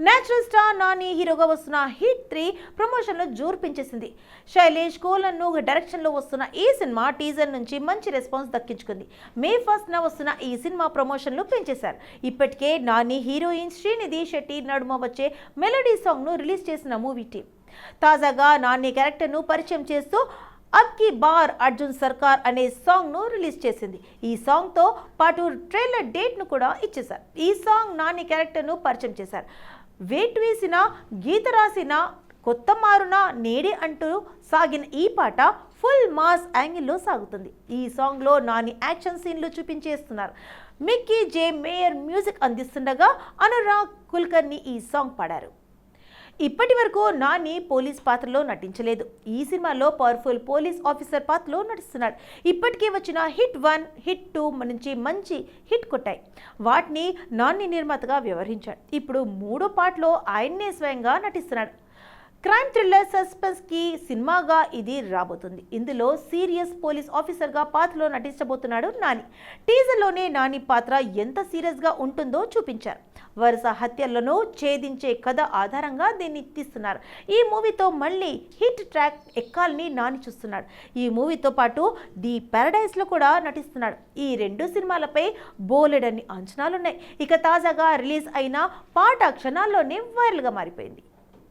Natural star Nani హీరోగా వస్తున్న hit 3 ప్రమోషన్లో జోరు పెంచేసింది. శైలేష్ కోలన్ను డైరెక్షన్లో వస్తున్న ఈ సినిమా టీజర్ నుంచి మంచి రెస్పాన్స్ దక్కించుకుంది. మే 1న వస్తున్న ఈ సినిమా ప్రమోషన్లు పెంచేశారు. ఇప్పటికే నాని హీరోయిన్ శ్రీనిధి శెట్టి నడుమ వచ్చే మెలోడీ సాంగ్ను రిలీజ్ చేసిన మూవీ టీం తాజాగా నాని క్యారెక్టర్ను పరిచయం చేస్తూ అబ్ కీ బార్ అర్జున్ సర్కార్ అనే సాంగ్ను రిలీజ్ చేసింది. ఈ సాంగ్తో పాటు ట్రైలర్ డేట్ను కూడా ఇచ్చేశారు. ఈ సాంగ్ నాని క్యారెక్టర్ను పరిచయం చేశారు. వేట్ వేసిన గీత రాసిన కొత్త మారున నేడి అంటూ సాగిన ఈ పాట ఫుల్ మాస్ యాంగిల్లో సాగుతుంది. ఈ సాంగ్లో నాని యాక్షన్ సీన్లు చూపించేస్తున్నారు. మిక్కీ జే మేయర్ మ్యూజిక్ అందిస్తుండగా అనురాగ్ కుల్కర్ని ఈ సాంగ్ పాడారు. ఇప్పటి వరకు నాని పోలీస్ పాత్రలో నటించలేదు. ఈ సినిమాలో పవర్ఫుల్ పోలీస్ ఆఫీసర్ పాత్రలో నటిస్తున్నాడు. ఇప్పటికే వచ్చిన హిట్ 1, హిట్ 2 నుంచి మంచి హిట్ కొట్టాయి. వాటిని నాని నిర్మాతగా వ్యవహరించాడు. ఇప్పుడు 3వ పార్ట్లో ఆయన్నే స్వయంగా నటిస్తున్నాడు. క్రైమ్ థ్రిల్లర్ సస్పెన్స్ కి సినిమాగా ఇది రాబోతుంది. ఇందులో సీరియస్ పోలీస్ ఆఫీసర్గా పాత్రలో నటించబోతున్నాడు నాని. టీజర్లోనే నాని పాత్ర ఎంత సీరియస్గా ఉంటుందో చూపించారు. వరుస హత్యలను ఛేదించే కథ ఆధారంగా దీన్ని తీస్తున్నారు. ఈ మూవీతో మళ్ళీ హిట్ ట్రాక్ ఎక్కాలని నాని చూస్తున్నాడు. ఈ మూవీతో పాటు ది పారడైజ్లో కూడా నటిస్తున్నాడు. ఈ 2 సినిమాలపై బోలెడన్ని అంచనాలున్నాయి. ఇక తాజాగా రిలీజ్ అయిన పాట క్షణాల్లోనే వైరల్గా మారిపోయింది.